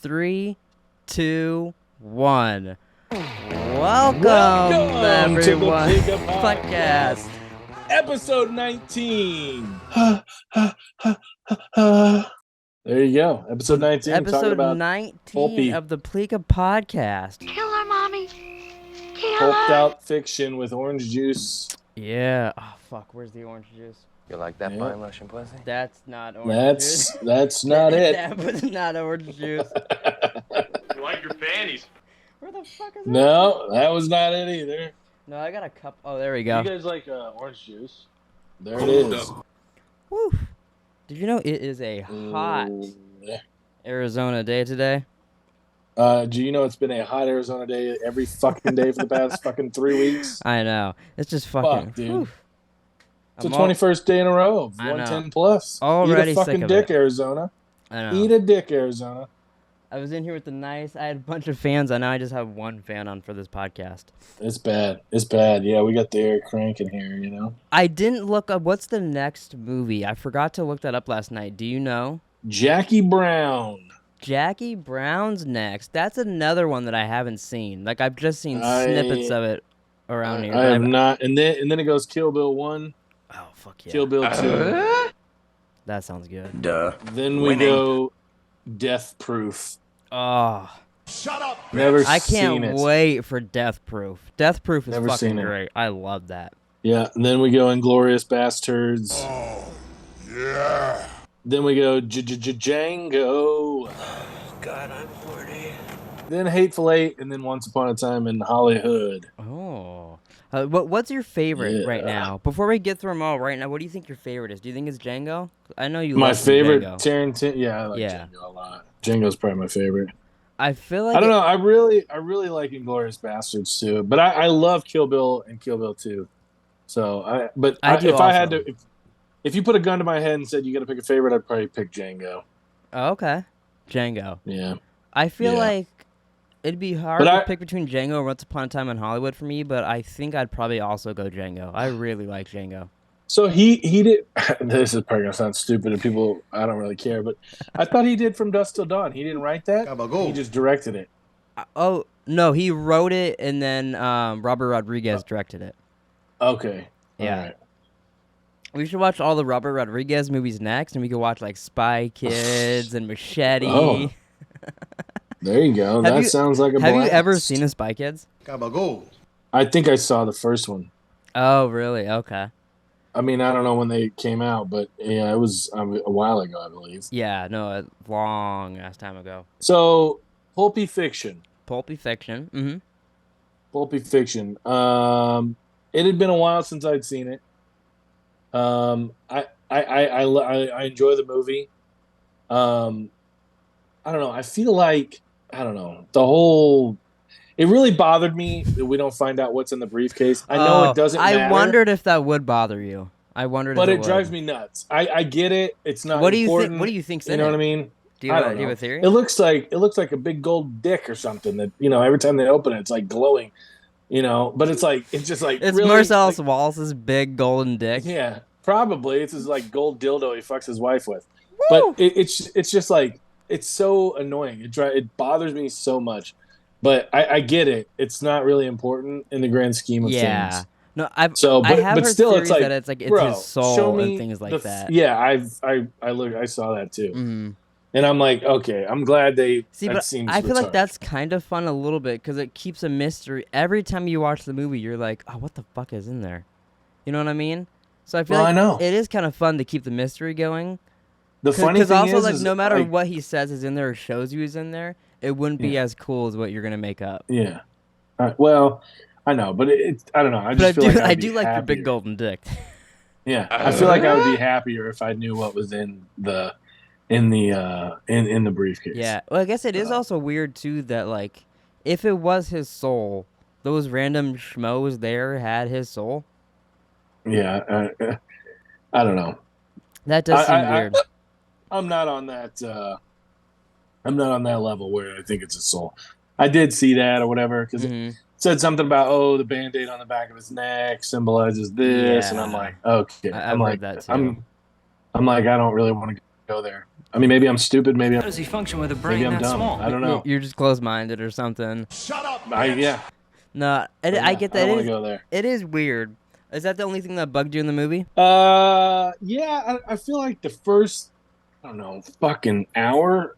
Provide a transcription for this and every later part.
3, 2, 1. Welcome everyone. To the Pleeka Podcast. Episode 19. There you go. Episode 19. Talking Episode about 19 pulpy, of the Pleeka Podcast. Kill her, Mommy. Kill pulped her. out fiction with orange juice. Yeah. Oh, fuck. Where's the orange juice? You like that Yeah. fine Russian pussy? That's not orange juice. That's not it. That was not orange juice. You like your panties? Where the fuck is that? No, that was not it either. No, I got a cup. Oh, there we go. You guys like orange juice? There it is. Woo. Did you know it is a hot Yeah. Arizona day today? Do you know it's been a hot Arizona day every fucking day for the past fucking 3 weeks? I know. It's just fucking. Fuck, dude. Whew. It's the I'm all- 21st day in a row of I know. 110 plus. Already Eat a sick fucking of dick, it. Arizona. I know. Eat a dick, Arizona. I was in here with the nice. I had a bunch of fans. I know I just have one fan on for this podcast. It's bad. It's bad. Yeah, we got the air cranking here, you know. I didn't look up what's the next movie. I forgot to look that up last night. Do you know? Jackie Brown. Jackie Brown's next. That's another one that I haven't seen. Like I've just seen snippets of it around here. I have not. And then it goes Kill Bill 1, Oh fuck yeah! Kill Bill 2. That sounds good. Duh. Then we go Death Proof. Oh, Never I seen can't it. wait for Death Proof. Death Proof is Never fucking seen it. great. I love that. Yeah, and then we go Inglorious Bastards. Oh, yeah. Then we go Django. God, I'm horny. Then Hateful Eight, and then Once Upon a Time in Hollywood. Oh, what's your favorite right now? Before we get through them all, right now, what do you think your favorite is? Do you think it's Django? I know you. My love some favorite Django. Tarantino. Yeah, I like Django a lot. Django's probably my favorite. I feel like I don't know. I really like Inglourious Bastards too, but I love Kill Bill and Kill Bill 2. So if you put a gun to my head and said you got to pick a favorite, I'd probably pick Django. Oh, okay, Django. Yeah. I feel Yeah. like it'd be hard to pick between Django and Once Upon a Time in Hollywood for me, but I think I'd probably also go Django. I really like Django. So he did. This is probably gonna sound stupid to people. I don't really care, but I thought he did From Dusk Till Dawn. He didn't write that. He just directed it. Oh no, he wrote it and then Robert Rodriguez directed it. Okay. Yeah. All right. We should watch all the Robert Rodriguez movies next, and we could watch like Spy Kids and Machete. Oh. There you go. That sounds like a Have you blast. ever seen a Spy Kids? I think I saw the first one. Oh, really? Okay. I mean, I don't know when they came out, but yeah, it was a while ago, I believe. Yeah, no, a long ass time ago. So, Pulpy Fiction. Pulpy Fiction. Mm-hmm. Pulpy Fiction. It had been a while since I'd seen it. I enjoy the movie. I don't know. I feel like it really bothered me that we don't find out what's in the briefcase. I know it doesn't matter. I wondered if that would bother you. But it drives me nuts. I get it. It's not what do you important. think? What do you think's You in know it? what I mean? Do you I have, don't do you know. have a theory? It looks like a big gold dick or something that, every time they open it, it's like glowing, but it's just like It's really, Marcellus like, Wallace's big golden dick. yeah, probably it's his like gold dildo he fucks his wife with. Woo! But it's just like it's so annoying. It bothers me so much. But I get it. It's not really important in the grand scheme of things. No, I have but heard still, theories it's like, that it's like it's bro, his soul show me and things like that. Yeah, I saw that too, Mm-hmm. and I'm like, okay, I'm glad they. See, but I feel like that's kind of fun a little bit because it keeps a mystery. Every time you watch the movie, you're like, oh, what the fuck is in there? You know what I mean? So I feel like I know. it is kind of fun to keep the mystery going. The funny thing also, is, like, no matter like, what he says is in there or shows you is in there, it wouldn't be as cool as what you're gonna make up. Yeah. Well, I know, but I don't know. I just feel like I do like your big golden dick. Yeah, I feel like I would be happier if I knew what was in the briefcase. Yeah. Well, I guess it is also weird too that like if it was his soul, those random schmoes there had his soul. Yeah. I don't know. That does seem weird. I'm not on that. I'm not on that level where I think it's his soul. I did see that or whatever because it said something about the Band-Aid on the back of his neck symbolizes this, and I'm like, okay. I've heard that too. I'm like, I don't really want to go there. I mean, maybe I'm stupid. Maybe How does he function with a brain maybe I'm that dumb. small? I don't know. You're just closed-minded or something. Shut up, Yeah. No, Yeah, I get that. I don't want to go there. It is weird. Is that the only thing that bugged you in the movie? Yeah, I feel like the first, I don't know, fucking hour.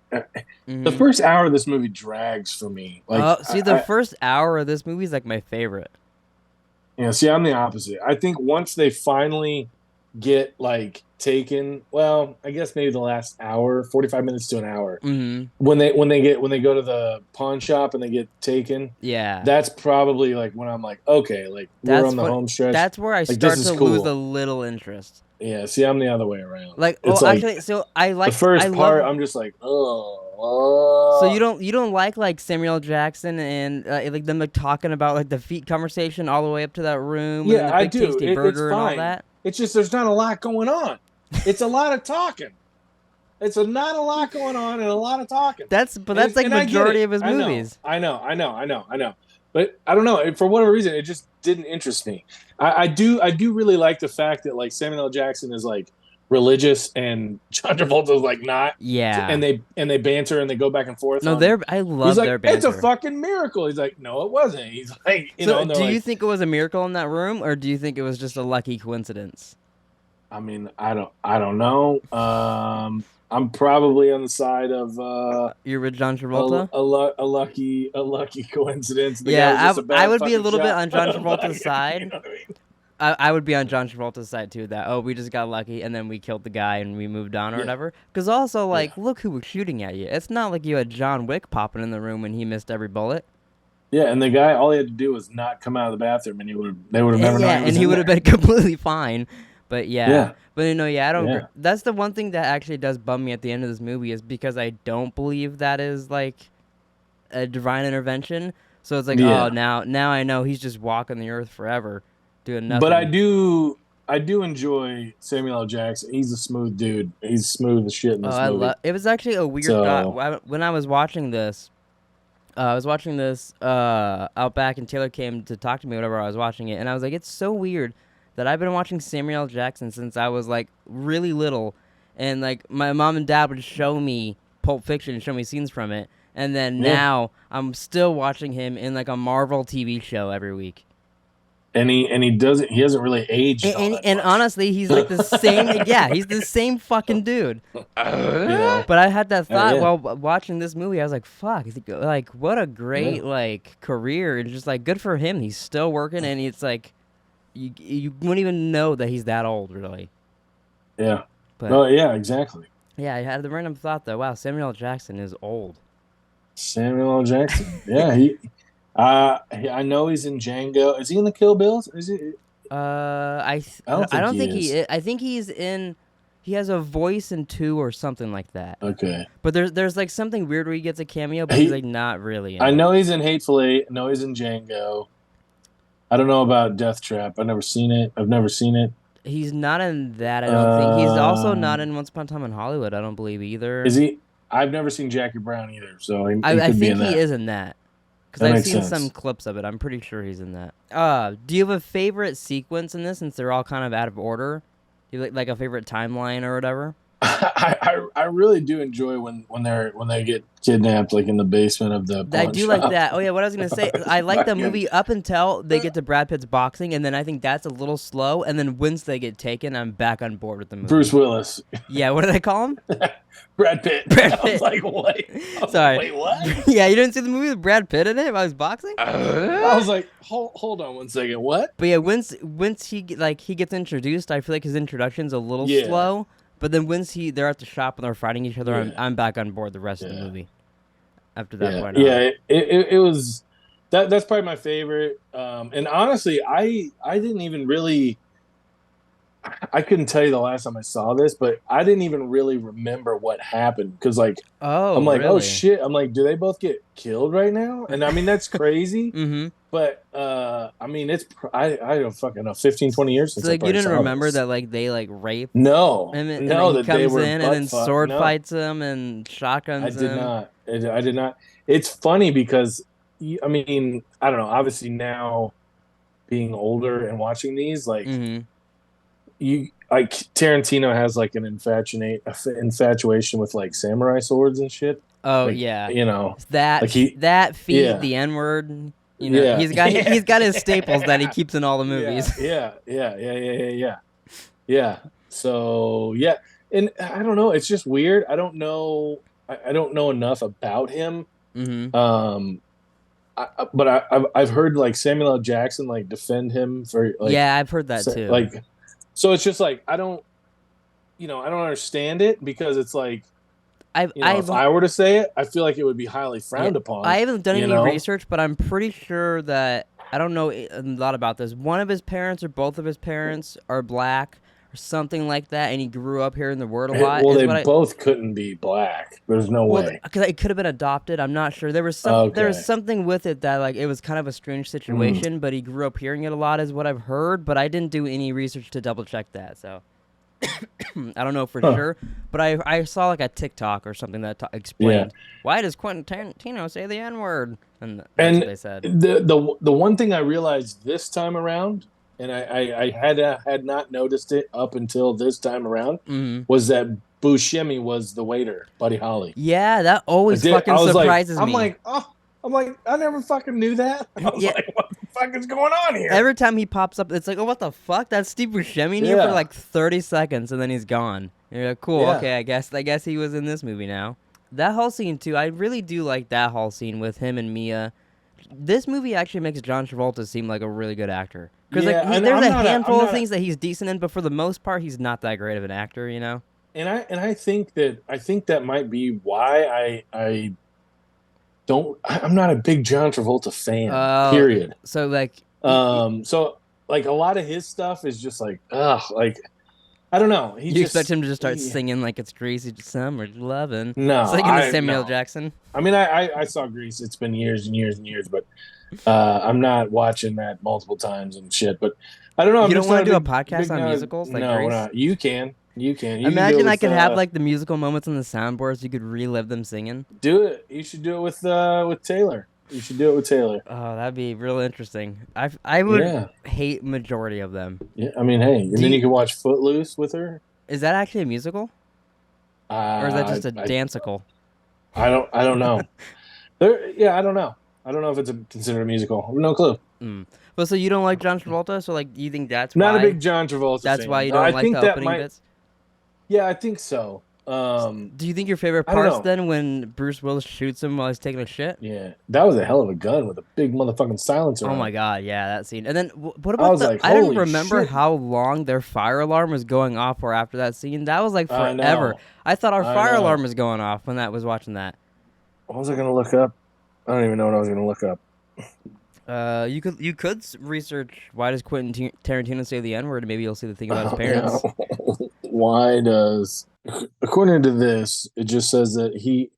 The first hour of this movie drags for me. Like, see, the first hour of this movie is like my favorite. Yeah, see, I'm the opposite. I think once they finally get like taken, well, I guess maybe the last hour, 45 minutes to an hour, when they go to the pawn shop and they get taken, yeah, that's probably like when I'm like, okay, like we're on the home stretch. That's where I start to lose a little interest. Yeah, see, I'm the other way around. Like, it's actually, so I like the first part. I'm just like, oh. So you don't like Samuel Jackson and like them like talking about like the feet conversation all the way up to that room. Yeah, and the I big do. Tasty burger and all that. It's just there's not a lot going on. It's a lot of talking. It's not a lot going on and a lot of talking. That's like majority of his movies. I know. But I don't know. For whatever reason, it just didn't interest me. I do really like the fact that like Samuel L. Jackson is like religious and John Travolta's like not. Yeah. And they banter and they go back and forth. No, I love their banter. It's a fucking miracle. He's like, no, it wasn't. He's like, you know. Do you think it was a miracle in that room, or do you think it was just a lucky coincidence? I mean, I don't know. I'm probably on the side of you're with John Travolta. A lucky coincidence. I would be a little bit on John Travolta's side. You know what I mean? I would be on John Travolta's side too. That we just got lucky and then we killed the guy and we moved on or whatever. Because also look who was shooting at you. It's not like you had John Wick popping in the room when he missed every bullet. Yeah, and the guy, all he had to do was not come out of the bathroom, and they would have never known. And he would have been completely fine. But I don't. Yeah. That's the one thing that actually does bum me at the end of this movie is because I don't believe that is like a divine intervention. So it's like, oh, now I know he's just walking the earth forever, doing nothing. But I do enjoy Samuel L. Jackson. He's a smooth dude. He's smooth as shit in this movie. It was actually a weird thought when I was watching this. I was watching this out back, and Taylor came to talk to me whenever I was watching it, and I was like, it's so weird that I've been watching Samuel L. Jackson since I was like really little, and like my mom and dad would show me Pulp Fiction and show me scenes from it, and then now I'm still watching him in like a Marvel TV show every week. And he hasn't really aged. And honestly, he's like the same. He's the same fucking dude. But I had that thought while watching this movie. I was like, "Fuck! Like, what a great like career, and just like good for him. He's still working, and it's like you wouldn't even know that he's that old, really." Yeah. But, exactly. Yeah, I had the random thought though. Wow, Samuel L. Jackson is old. Samuel L. Jackson. Yeah, I know he's in Django. Is he in the Kill Bills? Is he? I don't think he is. I think he's in. He has a voice in 2 or something like that. Okay. But there's like something weird where he gets a cameo, but he's like not really. I know he's in Hateful Eight. I know he's in Django. I don't know about Death Trap. I've never seen it. He's not in that. I don't think. He's also not in Once Upon a Time in Hollywood. I don't believe either. Is he? I've never seen Jackie Brown either. So I think he is in that. Because I've seen some clips of it. I'm pretty sure he's in that. Do you have a favorite sequence in this, since they're all kind of out of order? Do you like a favorite timeline or whatever? I really do enjoy when they get kidnapped, like in the basement of the pawn I do shop. like that. Oh yeah, what I was gonna say, I like the movie up until they get to Brad Pitt's boxing, and then I think that's a little slow. And then once they get taken, I'm back on board with the movie. Bruce Willis. Yeah, what did I call him? Brad Pitt. I was like, wait. Sorry. Wait, what? Yeah, you didn't see the movie with Brad Pitt in it while he was boxing? I was like, hold on one second, what? But yeah, once he gets introduced, I feel like his introduction's a little slow. But then once they're at the shop and they're fighting each other, I'm back on board the rest of the movie. After that point, it was that's probably my favorite. And honestly, I didn't even really. I couldn't tell you the last time I saw this, but I didn't even really remember what happened because, like, I'm like, really? oh shit! I'm like, do they both get killed right now? And I mean, that's crazy. But I mean, I don't fucking know, 15, 20 years since. So, like, you didn't remember this. that like they like raped? No, and no, he that comes they were in and then sword fights him and shotguns him. I did not. It's funny because I mean, I don't know. Obviously now, being older and watching these, like. like Tarantino has like an infatuation with like samurai swords and shit. Oh like, yeah, you know, that like that feat, the N-word. You know, he's got his staples that he keeps in all the movies. Yeah. So yeah, and I don't know. It's just weird. I don't know. I don't know enough about him. Mm-hmm. But I've heard like Samuel L. Jackson like defend him for like. Yeah, I've heard that too. Like, so it's just like I don't understand it because it's like. If I were to say it, I feel like it would be highly frowned upon. I haven't done any research, but I'm pretty sure that I don't know a lot about this. One of his parents or both of his parents are black or something like that, and he grew up hearing the word a lot. Well, they both couldn't be black. There's no way. Because it could have been adopted. I'm not sure. There was something with it that like it was kind of a strange situation, but he grew up hearing it a lot, is what I've heard. But I didn't do any research to double check that, so. I don't know for sure, but I saw like a TikTok or something that explained why does Quentin Tarantino say the N-word, and that's what they said. The one thing I realized this time around, and I had not noticed it up until this time around, was that Buscemi was the waiter, Buddy Holly. Yeah, that always fucking surprises me. I'm like, I never fucking knew that. I was like, what the fuck is going on here? Every time he pops up, it's like, oh, what the fuck? That's Steve Buscemi here for like 30 seconds, and then he's gone. And you're like, cool, okay, I guess he was in this movie now. That whole scene, too, I really do like that whole scene with him and Mia. This movie actually makes John Travolta seem like a really good actor. Because there's a handful of things that he's decent in, but for the most part, he's not that great of an actor, you know? And I think that might be why I'm not a big John Travolta fan. Period. So like, a lot of his stuff is just like, like I don't know. You expect him to just start singing like it's Greasy Summer Lovin'? No, it's like Samuel Jackson. I mean, I saw Grease. It's been years and years and years, but I'm not watching that multiple times and shit. But I don't know. You don't want to do a podcast on musicals? Like no, Grease? not. You can. Imagine I could have like the musical moments on the soundboards. You could relive them singing. Do it. You should do it with Taylor. You should do it with Taylor. Oh, that'd be real interesting. I would hate majority of them. Yeah, I mean, hey, and then you can watch Footloose with her. Is that actually a musical? Or is that just a dancical? I don't know. I don't know. I don't know if it's considered a musical. I have no clue. Well, so you don't like John Travolta? So like, you think that's not a big John Travolta? That's fan. Why you don't like the opening bits? Yeah, I think so. Do you think your favorite part's then when Bruce Willis shoots him while he's taking a shit? Yeah, that was a hell of a gun with a big motherfucking silencer. Oh my god, yeah, that scene. And then what about I don't remember how long their fire alarm was going off for after that scene. That was like forever. I thought our fire alarm was going off when I was watching that. What was I gonna look up? I don't even know what I was gonna look up. You could research why does Quentin Tarantino say the N-word, and maybe you'll see the thing about his parents. Why does, according to this, it just says that he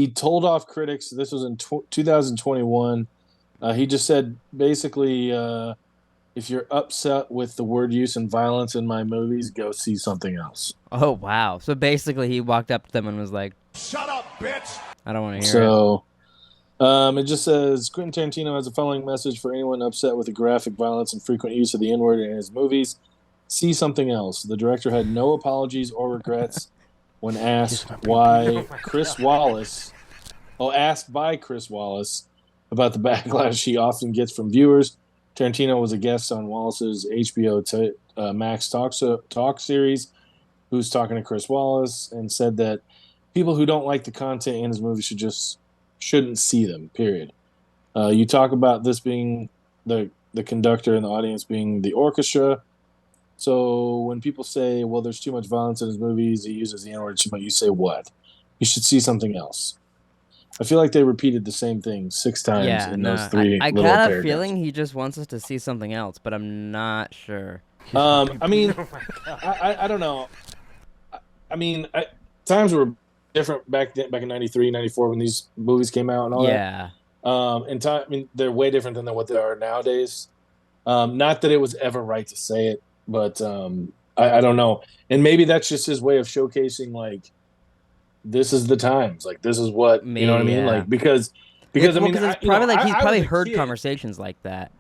told off critics. This was in 2021. He just said basically, if you're upset with the word use and violence in my movies, go see something else. Oh wow! So basically, he walked up to them and was like, "Shut up, bitch!" I don't want to hear it. It just says Quentin Tarantino has the following message for anyone upset with the graphic violence and frequent use of the N-word in his movies. See something else. The director had no apologies or regrets when asked by Chris Wallace about the backlash he often gets from viewers. Tarantino was a guest on Wallace's HBO Max Talk series, who's talking to Chris Wallace, and said that people who don't like the content in his movie shouldn't see them, period. You talk about this being the conductor and the audience being the orchestra. So when people say, well, there's too much violence in his movies, he uses the N-word too much, you say what? You should see something else. I feel like they repeated the same thing 6 times in those 3 I little got paragraphs. a feeling he just wants us to see something else, but I'm not sure. I mean, I don't know. I mean, times were different back in 93, 94 when these movies came out and all that. I mean, they're way different than what they are nowadays. Not that it was ever right to say it, but I don't know. And maybe that's just his way of showcasing, like, this is the times. Like, this is what, you know what I mean? Like, because I mean, it's probably he probably heard conversations like that.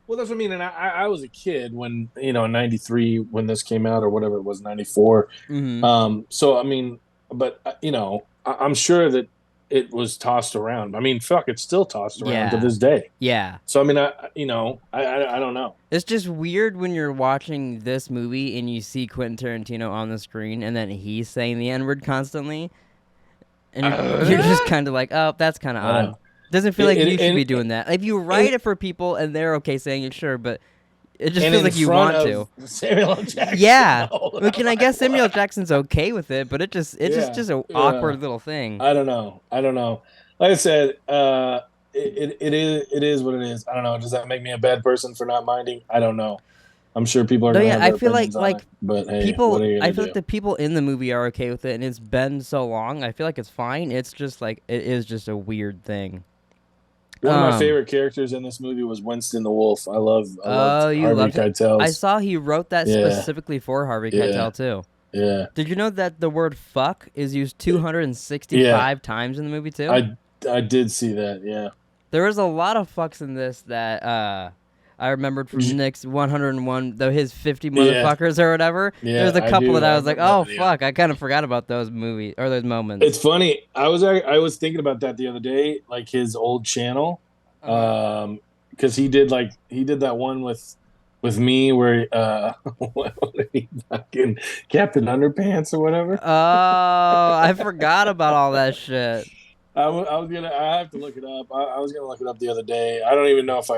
Well, that's what I mean. And I was a kid when, in '93 when this came out, or whatever it was, '94. So I mean, but I'm sure that it was tossed around. I mean, fuck, it's still tossed around to this day. Yeah. So I mean, I don't know. It's just weird when you're watching this movie and you see Quentin Tarantino on the screen, and then he's saying the N-word constantly, and you're just kind of like, oh, that's kind of odd. Doesn't feel like you should be doing that. If you write it for people and they're okay saying it, sure, but it just feels like you want to. Samuel L. Jackson. Yeah. Look, and I guess Samuel L. Jackson's okay with it, but it's just an awkward little thing. I don't know. Like I said, it is what it is. I don't know. Does that make me a bad person for not minding? I don't know. I'm sure people are. No, yeah, I feel like but hey, people. I feel like the people in the movie are okay with it, and it's been so long. I feel like it's fine. It's just like it is just a weird thing. One of my favorite characters in this movie was Winston the Wolf. I loved Harvey Keitel. I saw he wrote that specifically for Harvey Keitel too. Yeah. Did you know that the word "fuck" is used 265 times in the movie too? I did see that. Yeah. There was a lot of fucks in this that I remembered from Nick's 101, his 50 motherfuckers or whatever. Yeah, There's a couple that I was like, oh fuck, I kind of forgot about those movies or those moments. It's funny. I was thinking about that the other day, like his old channel, because he did that one with me where fucking Captain Underpants or whatever. Oh, I forgot about all that shit. I have to look it up. I was gonna look it up the other day. I don't even know if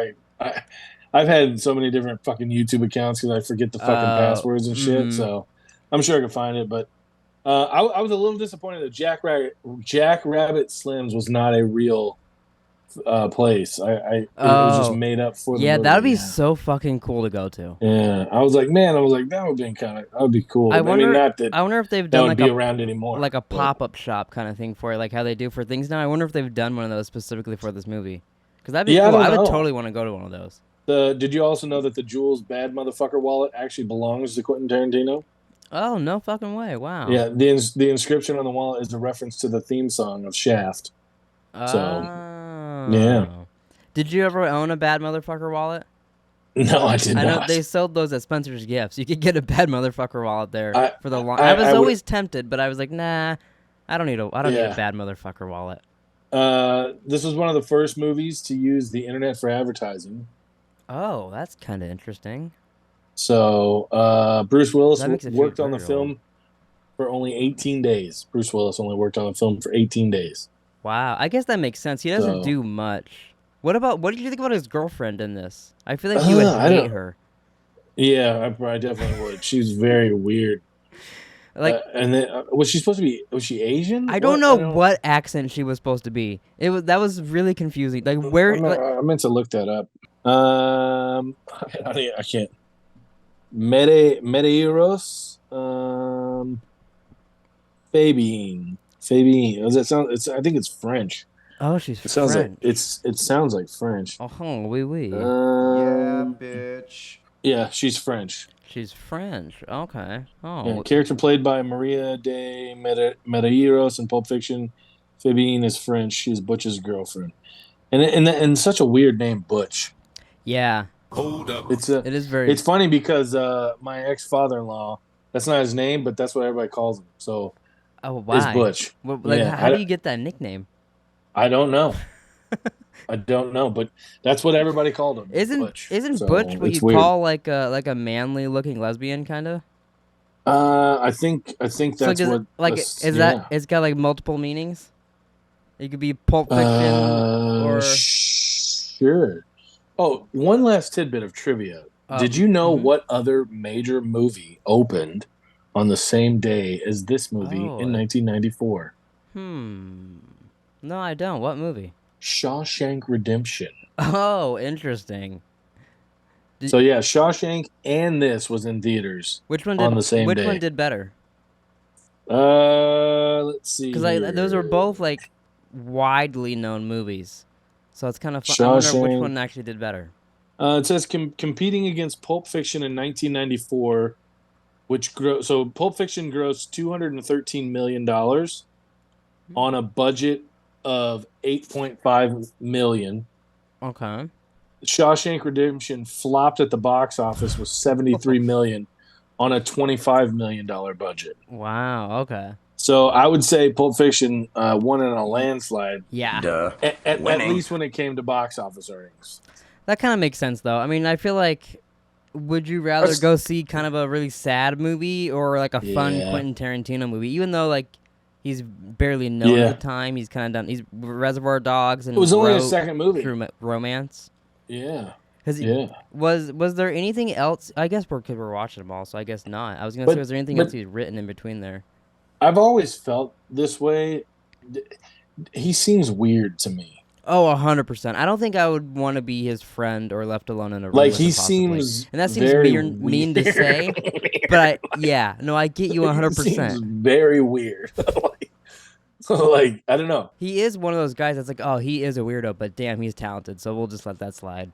I've had so many different fucking YouTube accounts because I forget the fucking passwords and shit. So I'm sure I can find it. But I was a little disappointed that Jack Rabbit Slims was not a real place. It was just made up for the movie. That'd be so fucking cool to go to. Yeah, I was like, that would be cool. I wonder if they've done be around anymore, like a pop-up shop kind of thing for it, like how they do for things now. I wonder if they've done one of those specifically for this movie, because that'd be cool. I would totally want to go to one of those. Did you also know that the Jules Bad Motherfucker wallet actually belongs to Quentin Tarantino? Oh, no fucking way! Wow. Yeah, the inscription on the wallet is a reference to the theme song of Shaft. Yeah. Did you ever own a Bad Motherfucker wallet? No, I did not. I know they sold those at Spencer's Gifts. You could get a Bad Motherfucker wallet there for the long. I was always tempted, but I was like, nah, I don't need a Bad Motherfucker wallet. This was one of the first movies to use the internet for advertising. Oh, that's kind of interesting. So, Bruce Willis worked on the film for only 18 days. Bruce Willis only worked on the film for 18 days. Wow, I guess that makes sense. He doesn't do much. What did you think about his girlfriend in this? I feel like you would hate her. Yeah, I definitely would. She's very weird. Like, and then was she supposed to be? Was she Asian? I don't know what accent she was supposed to be. That was really confusing. Like where? I meant to look that up. I can't. Medeiros. Fabienne. Does that sound? I think it's French. Oh, she's French. It sounds like French. Oh, oui. Yeah, bitch. Yeah, she's French. She's French. Okay. Oh. Yeah, character played by Maria de Medeiros in Pulp Fiction. Fabienne is French. She's Butch's girlfriend. And such a weird name, Butch. Yeah. Hold up. It is very. It's funny because my ex-father-in-law, that's not his name, but that's what everybody calls him. So. Oh, why? It's Butch. How do you get that nickname? I don't know. But that's what everybody called him. Isn't Butch what you call like a manly looking lesbian kind of? I think that's what. It's got like multiple meanings. It could be Pulp Fiction or. Sure. Oh, one last tidbit of trivia. Did you know what other major movie opened on the same day as this movie in 1994? No, I don't. What movie? Shawshank Redemption. Oh, interesting. Shawshank and this was in theaters. Which one on the same day? Which one did better? Let's see. Because those are both like widely known movies, so it's kind of fun. I wonder which one actually did better. It says competing against Pulp Fiction in 1994, so Pulp Fiction grossed $213 million on a budget of $8.5 million. Okay. Shawshank Redemption flopped at the box office with $73 million on a $25 million budget. Wow. Okay. So I would say Pulp Fiction won in a landslide. Yeah. Duh. At least when it came to box office earnings. That kind of makes sense, though. I mean, I feel like, would you rather go see kind of a really sad movie or like a fun Quentin Tarantino movie? Even though like he's barely known at the time, he's kind of done. He's Reservoir Dogs and it was only his second movie. True Romance. Yeah. Was there anything else? I guess because we're watching them all, so I guess not. I was gonna say, was there anything else he's written in between there? I've always felt this way. He seems weird to me. Oh, 100%. I don't think I would want to be his friend or left alone in a room. Like with he him, possibly. seems, and that seems mean to say, but I get you 100%. He seems very weird. like I don't know. He is one of those guys that's like, oh, he is a weirdo, but damn, he's talented. So we'll just let that slide.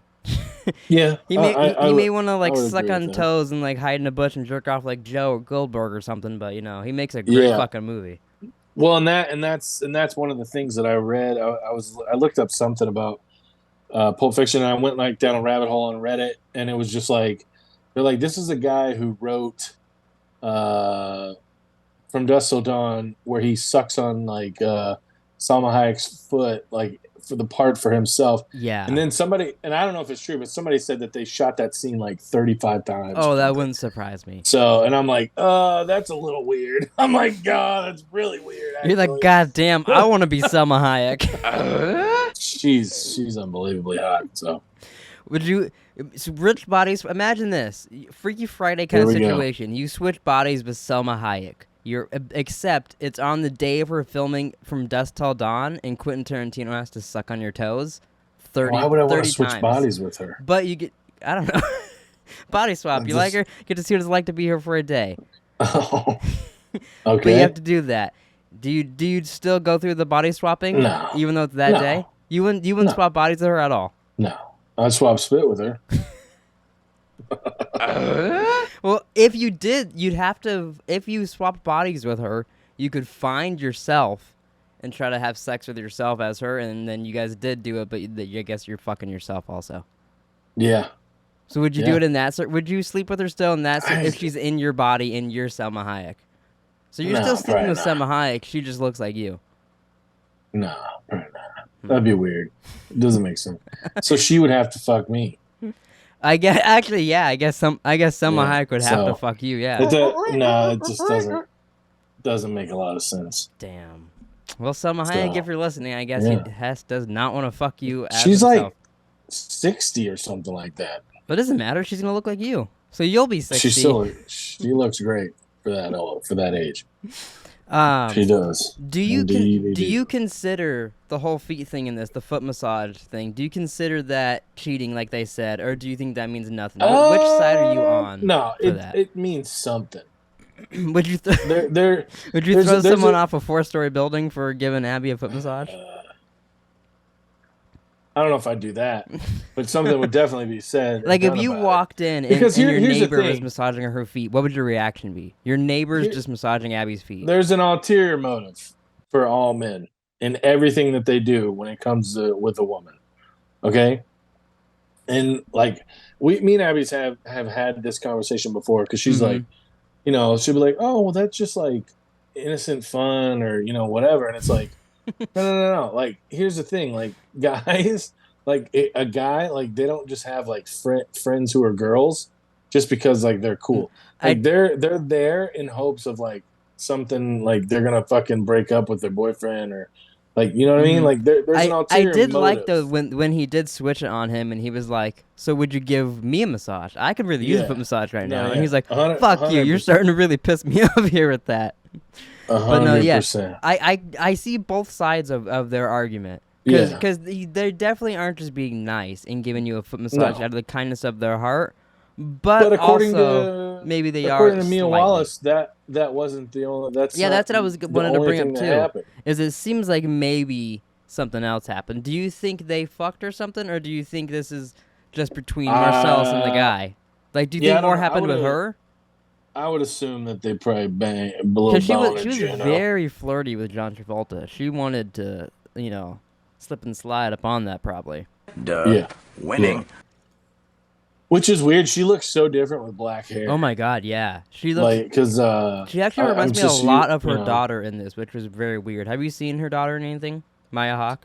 Yeah, he may want to like suck on toes and like hide in a bush and jerk off like Joe Goldberg or something, but he makes a great fucking movie. Well, and that's one of the things that I read. I looked up something about Pulp Fiction, and I went like down a rabbit hole on Reddit, and it was just like they're like, this is a guy who wrote From Dusk Till Dawn, where he sucks on like Salma Hayek's foot, like for the part for himself. Yeah. And then somebody, and I don't know if it's true, but somebody said that they shot that scene like 35 times. Oh, that wouldn't surprise me. So, and I'm like, that's a little weird. I'm like, God, that's really weird. Actually. You're like, God damn, I want to be Salma Hayek. She's unbelievably hot. So, would you? Rich bodies. Imagine this: Freaky Friday kind of situation. You switch bodies with Salma Hayek. Except it's on the day of her filming From Dusk Till Dawn, and Quentin Tarantino has to suck on your toes 30 Why would I want to switch switch bodies with her? But you get, I don't know, body swap. You like her, get to see what it's like to be here for a day. Oh, okay. But you have to do that. Do you still go through the body swapping? No. Even though it's that day? You wouldn't swap bodies with her at all? No. I'd swap spit with her. Well, if you did, you'd have to. If you swapped bodies with her, you could find yourself and try to have sex with yourself as her, and then you guys did do it, but I guess you're fucking yourself also. Yeah. So would you do it in that? Would you sleep with her still in that? If she's in your body and you're Salma Hayek, so you're still sleeping with Salma Hayek. She just looks like you. No, probably not. That'd be weird. It doesn't make sense. So she would have to fuck me. I guess actually, yeah. I guess Salma Hayek would have to fuck you. Yeah. No, it just doesn't make a lot of sense. Damn. Well, Salma Hayek, if you're listening, I guess Hess does not want to fuck you. She's like 60 or something like that. But it doesn't matter. She's gonna look like you, so you'll be 60. She looks great for that age. She does. Do you consider the whole feet thing in this, the foot massage thing? Do you consider that cheating, like they said, or do you think that means nothing? Which side are you on? No, it means something. Would you throw someone off a 4-story building for giving Abby a foot massage? I don't know if I'd do that, but something would definitely be said. Like if you walked in and your neighbor was massaging her feet, what would your reaction be? Your neighbor's just massaging Abby's feet. There's an ulterior motive for all men in everything that they do when it comes to with a woman. Okay? And like me and Abby's have had this conversation before because she's like, she'll be like, oh, well, that's just like innocent fun or, whatever. And it's like, no. Like, here's the thing. Like, guys, like a guy, like they don't just have like friends who are girls just because like they're cool. Like they're there in hopes of like something like they're gonna fucking break up with their boyfriend or like what I mean. Like there's an ulterior motive. Like though when he did switch it on him and he was like, so would you give me a massage? I could really use a foot massage right now. And he's like, fuck you, you're starting to really piss me off here with that. 100%. But no, I see both sides of their argument because they definitely aren't just being nice and giving you a foot massage out of the kindness of their heart, but also maybe they are. According to Mia Wallace, that wasn't the only. That's what I was wanted to bring up too. Is it seems like maybe something else happened. Do you think they fucked or something, or do you think this is just between Marcellus and the guy? Like, do you think more happened with her? I would assume that they probably banged a little. She was very flirty with John Travolta. She wanted to, slip and slide upon that probably. Yeah. Winning. Yeah. Which is weird. She looks so different with black hair. Oh my god, yeah. She looks like because she actually reminds me a lot of her daughter in this, which was very weird. Have you seen her daughter in anything? Maya Hawke?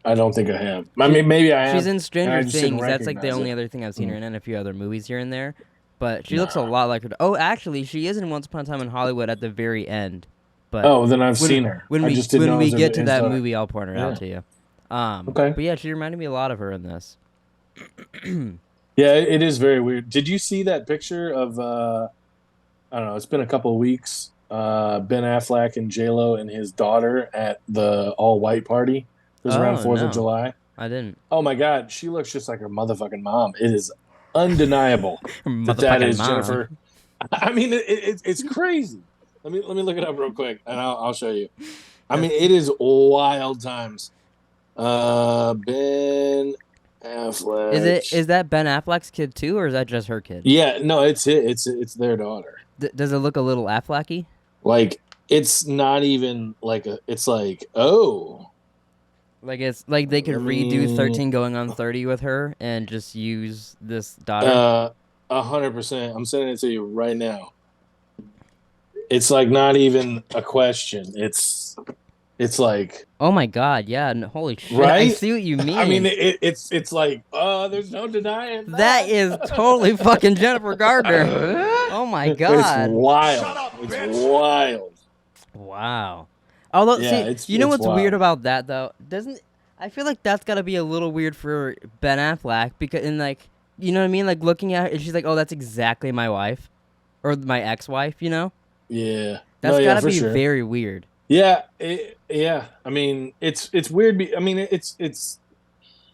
I don't think I have. I mean, maybe I have. She's in Stranger Things. That's like the only it. other thing I've seen her in, and a few other movies here and there. But she looks a lot like her. Oh, actually, she is in Once Upon a Time in Hollywood at the very end. But then I've seen her. When we get to that movie, I'll point her out to you. Okay. But yeah, she reminded me a lot of her in this. Yeah, it is very weird. Did you see that picture of I don't know, it's been a couple of weeks, Ben Affleck and J-Lo and his daughter at the all-white party? It was around 4th of July. I didn't. Oh my god, she looks just like her motherfucking mom. It is undeniable that is mom. Jennifer. I mean, it's crazy. Let me look it up real quick, and I'll show you. I mean, it is wild times. Ben Affleck. Is that Ben Affleck's kid too, or is that just her kid? Yeah, no, it's their daughter. Does it look a little Afflecky? Like it's not even like it's like oh. Like it's like they could redo 13 going on 30 with her and just use this daughter. 100%. I'm sending it to you right now. It's like not even a question. It's like oh my god, yeah, holy shit! Right? I see what you mean. I mean, it's like there's no denying that is totally fucking Jennifer Gardner. Oh my god, it's wild. Shut up, bitch. It's wild. Wow. Although, yeah, see, you know what's wild. weird about that though? I feel like that's gotta be a little weird for Ben Affleck because, like, you know what I mean? Like looking at her, and she's like, "Oh, that's exactly my wife, or my ex-wife." You know? Yeah. That's gotta be very weird. Yeah. Yeah. I mean, it's weird. I mean, it's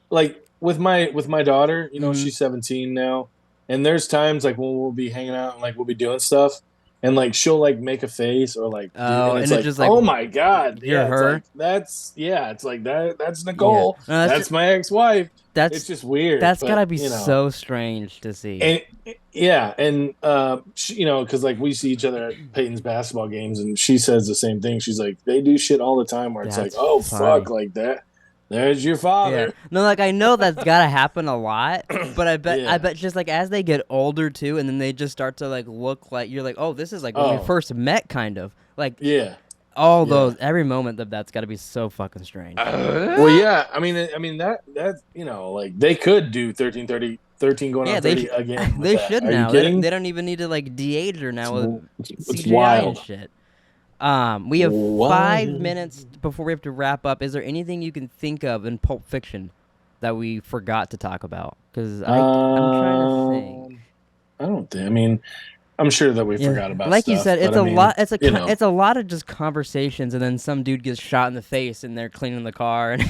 like with my daughter. You know, she's 17 now, and there's times like when we'll be hanging out and like we'll be doing stuff. And like she'll like make a face or like and it's just like oh my god, you're her. Like, it's like that's Nicole. Yeah. No, that's my ex-wife. It's just weird. That's gotta be so strange to see. And she, you know, because like we see each other at Peyton's basketball games, and she says the same thing. She's like, they do shit all the time where it's like, oh funny. Fuck, like that. There's your father. Yeah. No, like I know that's gotta happen a lot, but I bet just like as they get older too, and then they just start to like look like you're like, oh, this is like when we first met, kind of like all those every moment of that's gotta be so fucking strange. Well, yeah, I mean that you know like they could do 13 going on 30 again. They should now. They don't even need to like de-age her now with CGI and shit. We have 5 minutes before we have to wrap up. Is there anything you can think of in Pulp Fiction that we forgot to talk about? Because I'm trying to think. I don't think. I mean, I'm sure that we forgot about. Like stuff, you said, it's a lot. It's a lot of just conversations, and then some dude gets shot in the face, and they're cleaning the car and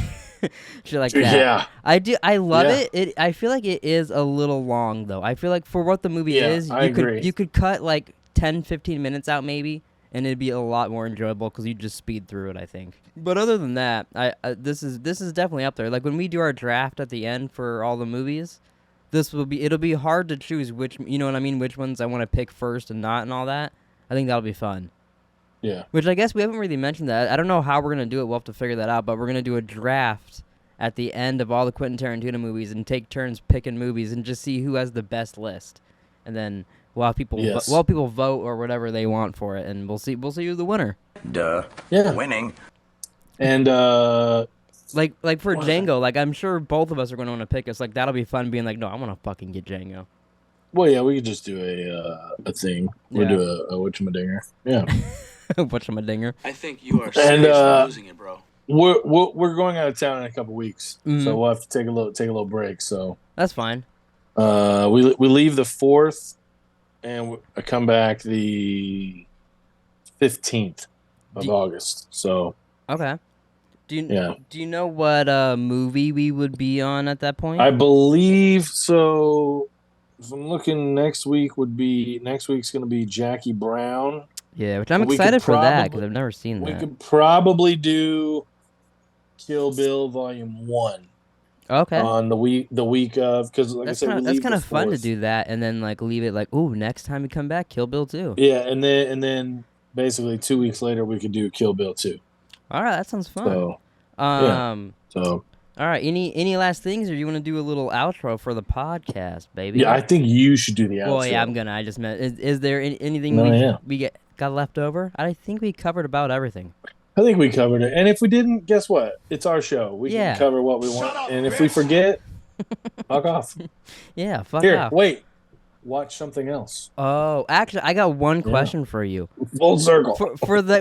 shit like that. Yeah, I love it. I feel like it is a little long though. I feel like for what the movie is, you could cut like 10-15 minutes out maybe. And it'd be a lot more enjoyable because you just speed through it, I think. But other than that, this is definitely up there. Like when we do our draft at the end for all the movies, it'll be hard to choose which, you know what I mean, which ones I want to pick first and not and all that. I think that'll be fun. Yeah. Which I guess we haven't really mentioned that. I don't know how we're gonna do it. We'll have to figure that out. But we're gonna do a draft at the end of all the Quentin Tarantino movies and take turns picking movies and just see who has the best list, and then. While people vote or whatever they want for it, and we'll see who's the winner. Yeah. Winning. And like for Django, like I'm sure both of us are going to want to pick us. Like that'll be fun, being like, no, I want to fucking get Django. Well, yeah, we could just do a thing. We'll do a whatchamadinger. Yeah. Whatchamadinger. I think you are seriously losing it, bro. We're going out of town in a couple weeks, so we'll have to take a little break. So that's fine. We leave the 4th. And I come back the 15th of August. So okay. Do you know what movie we would be on at that point? I believe so. If I'm looking, next week's going to be Jackie Brown. Yeah, which I'm excited for that because I've never seen that. We could probably do Kill Bill Volume 1. Okay. On the week of, because like that's I said, that's kind of fun to do that, and then like leave it like, ooh, next time we come back, Kill Bill 2. Yeah, and then basically 2 weeks later we could do Kill Bill 2. All right, that sounds fun. So, So All right. Any last things, or you want to do a little outro for the podcast, baby? Yeah, I think you should do the outro. Well, yeah, I'm gonna. I just meant. Is there anything we got left over? I think we covered about everything. I think we covered it. And if we didn't, guess what? It's our show. We can cover what we want. And if we forget, fuck off. Yeah, fuck Here, off. wait. Watch something else. Oh, actually, I got one question for you. Full circle.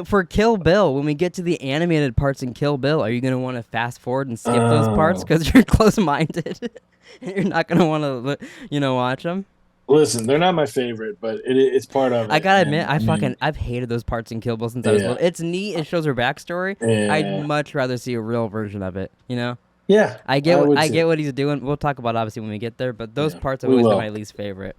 For Kill Bill, when we get to the animated parts in Kill Bill, are you going to want to fast forward and skip those parts because you're close-minded? You're not going to want to, watch them? Listen, they're not my favorite, but it's part of it. I gotta admit, I've hated those parts in Kill Bill since I was little. It's neat. It shows her backstory. Yeah. I'd much rather see a real version of it. Yeah, I get what he's doing. We'll talk about it obviously when we get there, but those parts have always been my least favorite.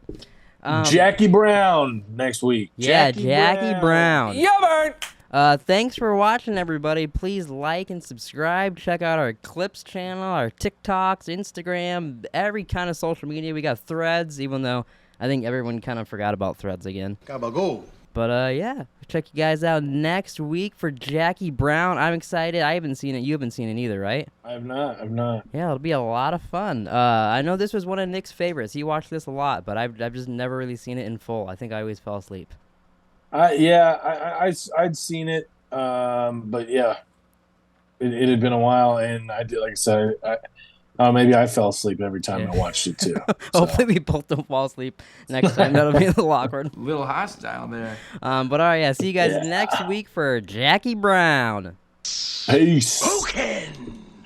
Jackie Brown next week. Yeah, Jackie Brown. Yeah, man. Thanks for watching, everybody. Please like and subscribe. Check out our Clips channel, our TikToks, Instagram, every kind of social media. We got Threads, even though I think everyone kind of forgot about Threads again. But yeah, check you guys out next week for Jackie Brown. I'm excited. I haven't seen it. You haven't seen it either, right? I've not. Yeah, it'll be a lot of fun. I know this was one of Nick's favorites. He watched this a lot, but I've just never really seen it in full. I think I always fell asleep. I'd seen it, but yeah, it had been a while, and I did, like I said, maybe I fell asleep every time I watched it too. Hopefully we both don't fall asleep next time. That'll be a little awkward. A little hostile there. But all right, yeah. See you guys next week for Jackie Brown. Peace. Spoken.